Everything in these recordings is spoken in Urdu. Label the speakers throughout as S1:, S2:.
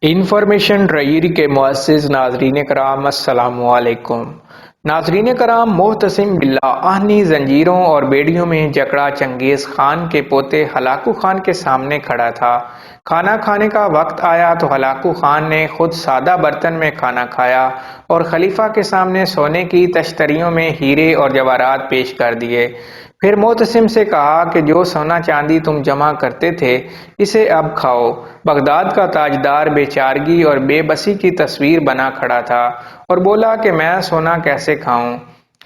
S1: انفارمیشن ڈائری کے معزز ناظرین کرام، السلام علیکم۔ ناظرین کرام، معتصم باللہ آہنی زنجیروں اور بیڑیوں میں جکڑا چنگیز خان کے پوتے ہلاکو خان کے سامنے کھڑا تھا۔ کھانا کھانے کا وقت آیا تو ہلاکو خان نے خود سادہ برتن میں کھانا کھایا اور خلیفہ کے سامنے سونے کی تشتریوں میں ہیرے اور جواہرات پیش کر دیے۔ پھر معتصم سے کہا کہ جو سونا چاندی تم جمع کرتے تھے اسے اب کھاؤ۔ بغداد کا تاجدار بے چارگی اور بے بسی کی تصویر بنا کھڑا تھا اور بولا کہ میں سونا کیسے کھاؤں؟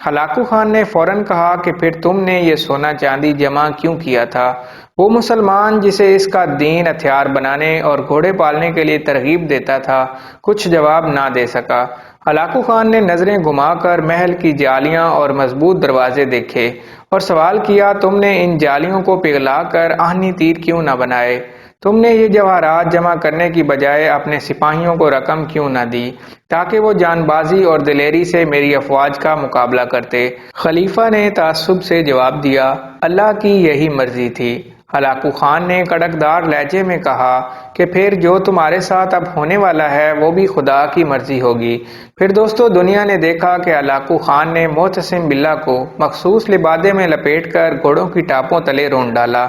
S1: ہلاکو خان نے فوراً کہا کہ پھر تم نے یہ سونا چاندی جمع کیوں کیا تھا؟ وہ مسلمان جسے اس کا دین ہتھیار بنانے اور گھوڑے پالنے کے لیے ترغیب دیتا تھا کچھ جواب نہ دے سکا۔ ہلاکو خان نے نظریں گھما کر محل کی جالیاں اور مضبوط دروازے دیکھے اور سوال کیا، تم نے ان جالیوں کو پگھلا کر آہنی تیر کیوں نہ بنائے؟ تم نے یہ جواہرات جمع کرنے کی بجائے اپنے سپاہیوں کو رقم کیوں نہ دی تاکہ وہ جان بازی اور دلیری سے میری افواج کا مقابلہ کرتے؟ خلیفہ نے تعصب سے جواب دیا، اللہ کی یہی مرضی تھی۔ ہلاکو خان نے کڑکدار لہجے میں کہا کہ پھر جو تمہارے ساتھ اب ہونے والا ہے وہ بھی خدا کی مرضی ہوگی۔ پھر دوستو، دنیا نے دیکھا کہ ہلاکو خان نے معتصم باللہ کو مخصوص لبادے میں لپیٹ کر گھوڑوں کی ٹاپوں تلے رون ڈالا۔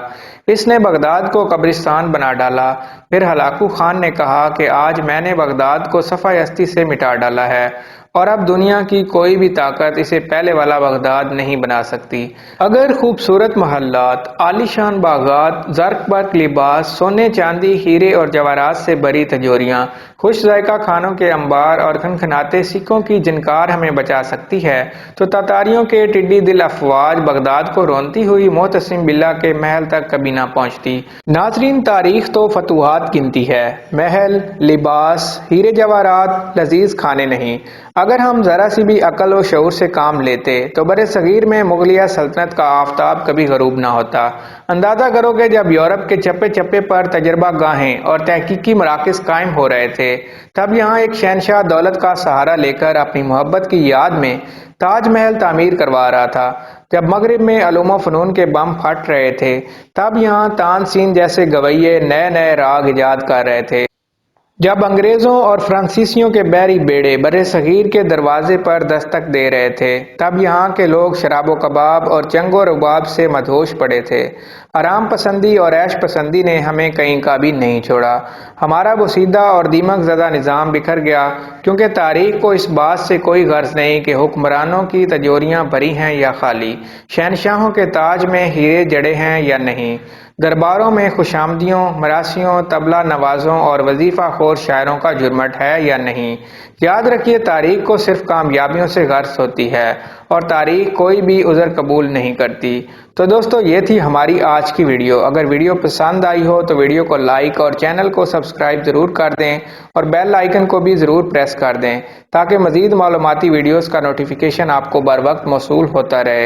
S1: اس نے بغداد کو قبرستان بنا ڈالا۔ پھر ہلاکو خان نے کہا کہ آج میں نے بغداد کو صفحہ ہستی سے مٹا ڈالا ہے اور اب دنیا کی کوئی بھی طاقت اسے پہلے والا بغداد نہیں بنا سکتی۔ اگر خوبصورت محلات، عالیشان باغات، زرق برق لباس، سونے چاندی ہیرے اور جواہرات سے بری تجوریاں، خوش ذائقہ کھانوں کے انبار اور کھنکھناتے سکوں کی جنکار ہمیں بچا سکتی ہے تو تاتاریوں کے ٹڈی دل افواج بغداد کو رونتی ہوئی معتصم باللہ کے محل تک کبھی نہ پہنچتی۔ ناظرین، تاریخ تو فتوحات گنتی ہے، محل، لباس، ہیرے جواہرات، لذیذ کھانے نہیں۔ اگر ہم ذرا سی بھی عقل و شعور سے کام لیتے تو بر صغیر میں مغلیہ سلطنت کا آفتاب کبھی غروب نہ ہوتا۔ اندازہ کرو کہ جب یورپ کے چپے چپے پر تجربہ گاہیں اور تحقیقی مراکز قائم ہو رہے تھے، تب یہاں ایک شہنشاہ دولت کا سہارا لے کر اپنی محبت کی یاد میں تاج محل تعمیر کروا رہا تھا۔ جب مغرب میں علوم و فنون کے بم پھٹ رہے تھے، تب یہاں تان سین جیسے گویے نئے نئے راگ ایجاد کر رہے تھے۔ جب انگریزوں اور فرانسیسیوں کے بحری بیڑے بر صغیر کے دروازے پر دستک دے رہے تھے، تب یہاں کے لوگ شراب و کباب اور چنگ و رباب سے مدہوش پڑے تھے۔ آرام پسندی اور عیش پسندی نے ہمیں کہیں کا بھی نہیں چھوڑا۔ ہمارا بوسیدہ اور دیمک زدہ نظام بکھر گیا کیونکہ تاریخ کو اس بات سے کوئی غرض نہیں کہ حکمرانوں کی تجوریاں بھری ہیں یا خالی، شہنشاہوں کے تاج میں ہیرے جڑے ہیں یا نہیں، درباروں میں خوشامدیوں، مراسیوں، طبلہ نوازوں اور وظیفہ خور شاعروں کا جرمٹ ہے یا نہیں۔ یاد رکھیے، تاریخ کو صرف کامیابیوں سے غرض ہوتی ہے اور تاریخ کوئی بھی عذر قبول نہیں کرتی۔ تو دوستو، یہ تھی ہماری آج کی ویڈیو۔ اگر ویڈیو پسند آئی ہو تو ویڈیو کو لائک اور چینل کو سبسکرائب ضرور کر دیں اور بیل آئیکن کو بھی ضرور پریس کر دیں تاکہ مزید معلوماتی ویڈیوز کا نوٹیفیکیشن آپ کو بر وقت موصول ہوتا رہے۔